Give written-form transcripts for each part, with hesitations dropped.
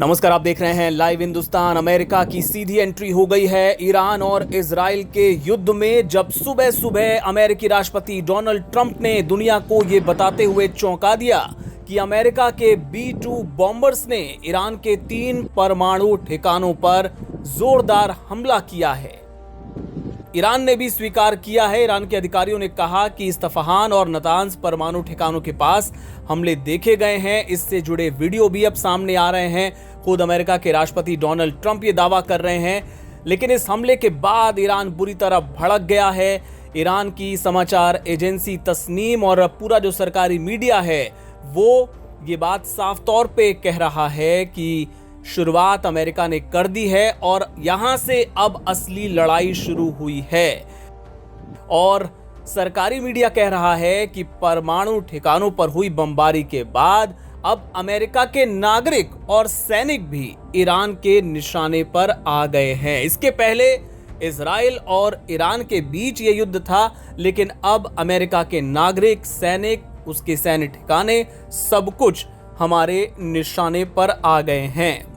नमस्कार, आप देख रहे हैं लाइव हिंदुस्तान। अमेरिका की सीधी एंट्री हो गई है ईरान और इजराइल के युद्ध में। जब सुबह सुबह अमेरिकी राष्ट्रपति डोनाल्ड ट्रंप ने दुनिया को ये बताते हुए चौंका दिया कि अमेरिका के B-2 बॉम्बर्स ने ईरान के 3 परमाणु ठिकानों पर जोरदार हमला किया है। ईरान ने भी स्वीकार किया है। ईरान के अधिकारियों ने कहा कि इस्फहान और नातांज परमाणु ठिकानों के पास हमले देखे गए हैं। इससे जुड़े वीडियो भी अब सामने आ रहे हैं। खुद अमेरिका के राष्ट्रपति डोनाल्ड ट्रंप ये दावा कर रहे हैं। लेकिन इस हमले के बाद ईरान बुरी तरह भड़क गया है। ईरान की समाचार एजेंसी तस्नीम और पूरा जो सरकारी मीडिया है वो ये बात साफ तौर पे कह रहा है कि शुरुआत अमेरिका ने कर दी है और यहां से अब असली लड़ाई शुरू हुई है। और सरकारी मीडिया कह रहा है कि परमाणु ठिकानों पर हुई बमबारी के बाद अब अमेरिका के नागरिक और सैनिक भी ईरान के निशाने पर आ गए हैं। इसके पहले इजराइल और ईरान के बीच ये युद्ध था, लेकिन अब अमेरिका के नागरिक, सैनिक, उसके सैन्य ठिकाने, सब कुछ हमारे निशाने पर आ गए हैं।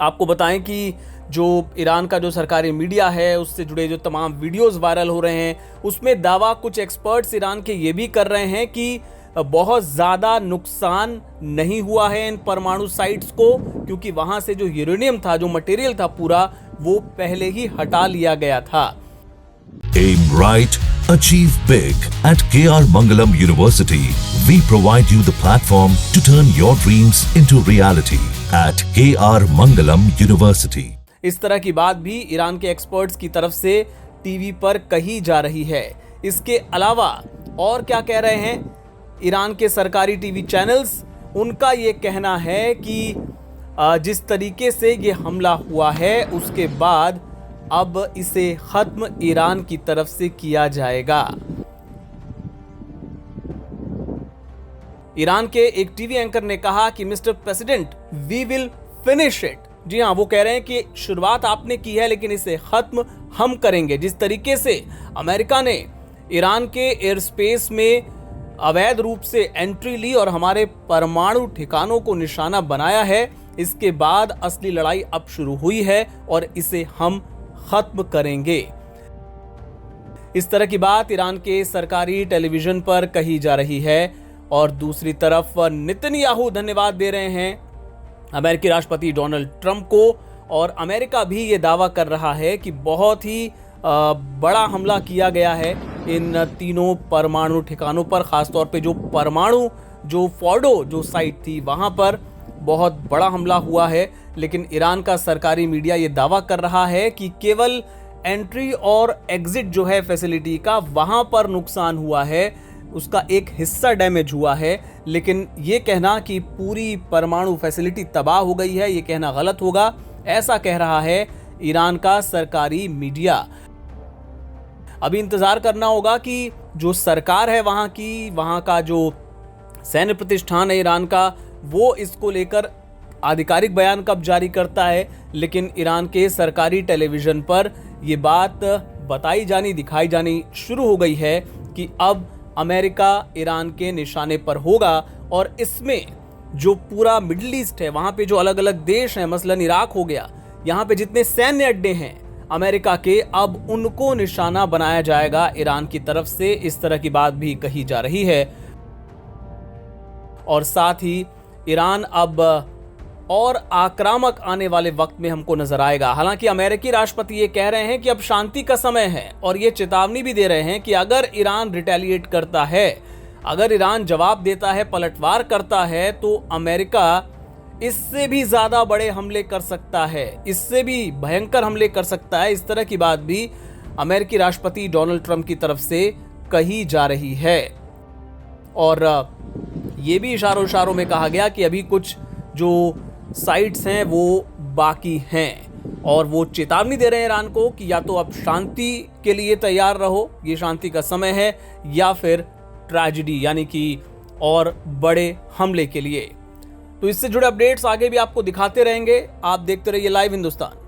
आपको बताएं कि जो ईरान का जो सरकारी मीडिया है उससे जुड़े जो तमाम वीडियोस वायरल हो रहे हैं उसमें दावा कुछ एक्सपर्ट्स ईरान के ये भी कर रहे हैं कि बहुत ज़्यादा नुकसान नहीं हुआ है इन परमाणु साइट्स को, क्योंकि वहां से जो यूरेनियम था, जो मटेरियल था पूरा, वो पहले ही हटा लिया गया था। Aim right, achieve big. At KR Mangalam University, we provide you the platform to turn your dreams into reality. At KR Mangalam University. इस तरह की बात भी ईरान के एक्सपर्ट्स की तरफ से टीवी पर कही जा रही है। इसके अलावा और क्या कह रहे हैं ईरान के सरकारी टीवी चैनल्स? उनका ये कहना है कि जिस तरीके से ये हमला हुआ है उसके बाद अब इसे खत्म ईरान की तरफ से किया जाएगा। ईरान के एक टीवी एंकर ने कहा कि Mister President, we will finish it. जी हाँ, वो कह रहे हैं कि शुरुआत आपने की है लेकिन इसे खत्म हम करेंगे। जिस तरीके से अमेरिका ने ईरान के एयर स्पेस में अवैध रूप से एंट्री ली और हमारे परमाणु ठिकानों को निशाना बनाया है, इसके बाद असली लड़ाई अब शुरू हुई है और इसे हम खत्म करेंगे। इस तरह की बात ईरान के सरकारी टेलीविजन पर कही जा रही है। और दूसरी तरफ नेतन्याहू धन्यवाद दे रहे हैं अमेरिकी राष्ट्रपति डोनाल्ड ट्रंप को, और अमेरिका भी ये दावा कर रहा है कि बहुत ही बड़ा हमला किया गया है इन तीनों परमाणु ठिकानों पर। खासतौर पे जो परमाणु जो फोर्डो जो साइट थी वहां पर बहुत बड़ा हमला हुआ है। लेकिन ईरान का सरकारी मीडिया ये दावा कर रहा है कि केवल एंट्री और एग्जिट जो है फैसिलिटी का, वहां पर नुकसान हुआ है, उसका एक हिस्सा डैमेज हुआ है। लेकिन ये कहना कि पूरी परमाणु फैसिलिटी तबाह हो गई है, ये कहना गलत होगा। ऐसा कह रहा है ईरान का सरकारी मीडिया। अभी इंतजार करना होगा कि जो सरकार है वहां की, वहां का जो सैन्य प्रतिष्ठान है ईरान का, वो इसको लेकर आधिकारिक बयान कब जारी करता है। लेकिन ईरान के सरकारी टेलीविजन पर यह बात बताई जानी, दिखाई जानी शुरू हो गई है कि अब अमेरिका ईरान के निशाने पर होगा। और इसमें जो पूरा मिडिल ईस्ट है, वहां पे जो अलग अलग देश हैं, मसलन इराक हो गया, यहाँ पे जितने सैन्य अड्डे हैं अमेरिका के, अब उनको निशाना बनाया जाएगा ईरान की तरफ से। इस तरह की बात भी कही जा रही है। और साथ ही ईरान अब और आक्रामक आने वाले वक्त में हमको नजर आएगा। हालांकि अमेरिकी राष्ट्रपति ये कह रहे हैं कि अब शांति का समय है, और ये चेतावनी भी दे रहे हैं कि अगर ईरान रिटेलिएट करता है, अगर ईरान जवाब देता है, पलटवार करता है, तो अमेरिका इससे भी ज्यादा बड़े हमले कर सकता है, इससे भी भयंकर हमले कर सकता है। इस तरह की बात भी अमेरिकी राष्ट्रपति डोनाल्ड ट्रंप की तरफ से कही जा रही है। और ये भी इशारों में कहा गया कि अभी कुछ जो साइट्स हैं वो बाकी हैं, और वो चेतावनी दे रहे हैं ईरान को कि या तो अब शांति के लिए तैयार रहो, ये शांति का समय है, या फिर ट्रेजेडी यानी कि और बड़े हमले के लिए। तो इससे जुड़े अपडेट्स आगे भी आपको दिखाते रहेंगे। आप देखते रहिए लाइव हिंदुस्तान।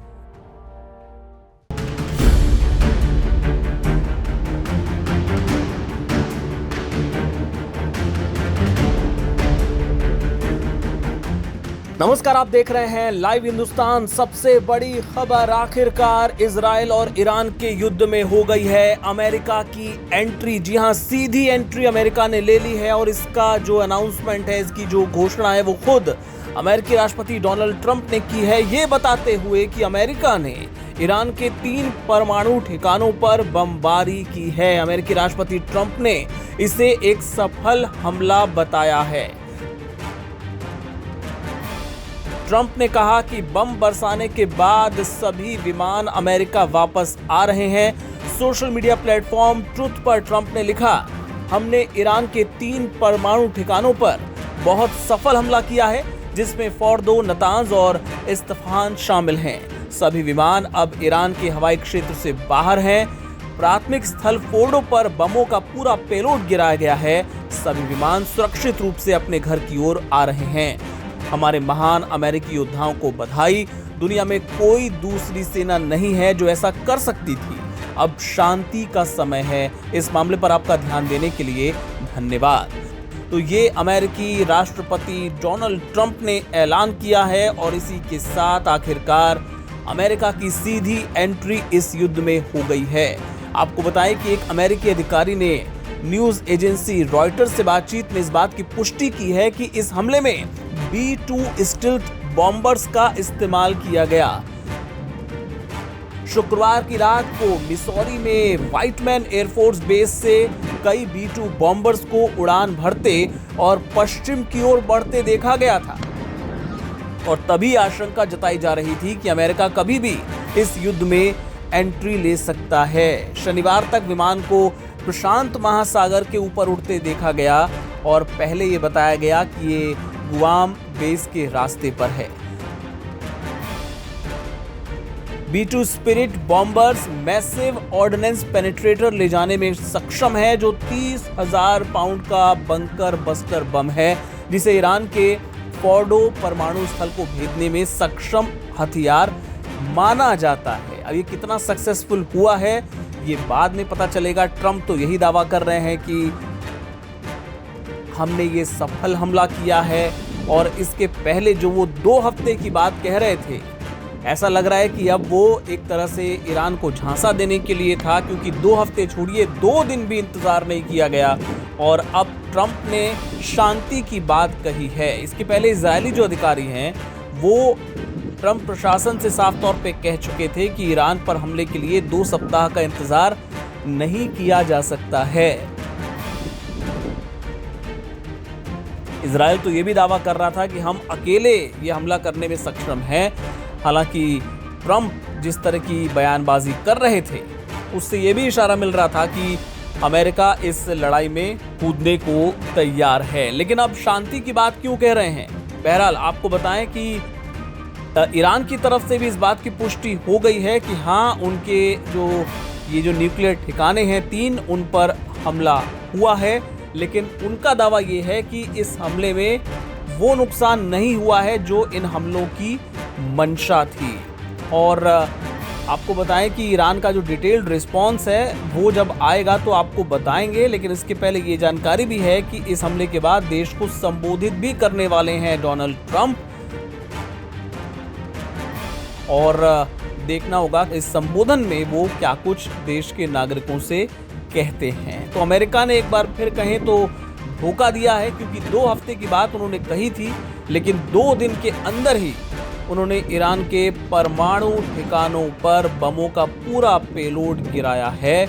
नमस्कार, आप देख रहे हैं लाइव हिंदुस्तान। सबसे बड़ी खबर, आखिरकार इजराइल और ईरान के युद्ध में हो गई है अमेरिका की एंट्री। जी हां, सीधी एंट्री अमेरिका ने ले ली है और इसका जो अनाउंसमेंट है, इसकी जो घोषणा है, वो खुद अमेरिकी राष्ट्रपति डोनाल्ड ट्रंप ने की है, ये बताते हुए कि अमेरिका ने ईरान के 3 परमाणु ठिकानों पर बमबारी की है। अमेरिकी राष्ट्रपति ट्रंप ने इसे एक सफल हमला बताया है। ट्रंप ने कहा कि बम बरसाने के बाद सभी विमान अमेरिका वापस आ रहे हैं। सोशल मीडिया प्लेटफॉर्म ट्रुथ पर ट्रंप ने लिखा, हमने ईरान के 3 परमाणु ठिकानों पर बहुत सफल हमला किया है, जिसमें फोर्डो, नतांज और इस्फहान शामिल हैं। सभी विमान अब ईरान के हवाई क्षेत्र से बाहर हैं। प्राथमिक स्थल फोर्डो पर बमों का पूरा पेलोड गिराया गया है। सभी विमान सुरक्षित रूप से अपने घर की ओर आ रहे हैं। हमारे महान अमेरिकी योद्धाओं को बधाई। दुनिया में कोई दूसरी सेना नहीं है जो ऐसा कर सकती थी। अब शांति का समय है। इस मामले पर आपका ध्यान देने के लिए धन्यवाद। तो ये अमेरिकी राष्ट्रपति डोनाल्ड ट्रंप ने ऐलान किया है और इसी के साथ आखिरकार अमेरिका की सीधी एंट्री इस युद्ध में हो गई है। आपको बताएं कि एक अमेरिकी अधिकारी ने न्यूज एजेंसी रॉयटर्स से बातचीत में इस बात की पुष्टि की है कि इस हमले में B-2 स्टिल्थ बॉम्बर्स का इस्तेमाल किया गया। शुक्रवार की रात को मिसौरी में व्हाइटमैन एयरफोर्स बेस से कई B-2 बॉम्बर्स को उड़ान भरते और पश्चिम की ओर बढ़ते देखा गया था और तभी आशंका जताई जा रही थी कि अमेरिका कभी भी इस युद्ध में एंट्री ले सकता है। शनिवार तक विमान को प्रशांत महासागर के ऊपर उड़ते देखा गया और पहले ये बताया गया कि ये गुआम बेस के रास्ते पर है। B-2 spirit bombers massive ordnance penetrator ले जाने में सक्षम है, जो 30,000 पाउंड का बंकर बस्टर बम है, जिसे ईरान के फोर्डो परमाणु स्थल को भेदने में सक्षम हथियार माना जाता है। अब ये कितना सक्सेसफुल हुआ है ये बाद में पता चलेगा। ट्रंप तो यही दावा कर रहे हैं कि हमने ये सफल हमला किया है और इसके पहले जो वो 2 हफ्ते की बात कह रहे थे, ऐसा लग रहा है कि अब वो एक तरह से ईरान को झांसा देने के लिए था, क्योंकि 2 हफ्ते छोड़िए 2 दिन भी इंतजार नहीं किया गया और अब ट्रंप ने शांति की बात कही है। इसके पहले इजरायली जो अधिकारी हैं वो ट्रंप प्रशासन से साफ तौर पे कह चुके थे कि ईरान पर हमले के लिए 2 सप्ताह का इंतजार नहीं किया जा सकता है। इजराइल तो ये भी दावा कर रहा था कि हम अकेले ये हमला करने में सक्षम हैं। हालांकि ट्रंप जिस तरह की बयानबाजी कर रहे थे उससे ये भी इशारा मिल रहा था कि अमेरिका इस लड़ाई में कूदने को तैयार है। लेकिन अब शांति की बात क्यों कह रहे हैं? बहरहाल आपको बताएं कि ईरान की तरफ से भी इस बात की पुष्टि हो गई है कि हाँ, उनके जो न्यूक्लियर ठिकाने हैं 3, उन पर हमला हुआ है। लेकिन उनका दावा ये है कि इस हमले में वो नुकसान नहीं हुआ है जो इन हमलों की मंशा थी। और आपको बताएं कि ईरान का जो डिटेल्ड रिस्पॉन्स है वो जब आएगा तो आपको बताएंगे। लेकिन इसके पहले ये जानकारी भी है कि इस हमले के बाद देश को संबोधित भी करने वाले हैं डोनाल्ड ट्रंप और देखना होगा इस संबोधन में वो क्या कुछ देश के नागरिकों से कहते हैं। तो अमेरिका ने एक बार फिर कहें तो धोखा दिया है, क्योंकि 2 हफ्ते की बात उन्होंने कही थी, लेकिन 2 दिन के अंदर ही उन्होंने ईरान के परमाणु ठिकानों पर बमों का पूरा पेलोड गिराया है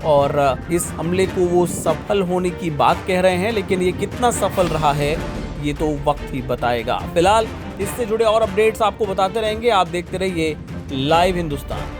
और इस हमले को वो सफल होने की बात कह रहे हैं। लेकिन ये कितना सफल रहा है ये तो वक्त ही बताएगा। फिलहाल इससे जुड़े और अपडेट्स आपको बताते रहेंगे। आप देखते रहिए लाइव हिंदुस्तान।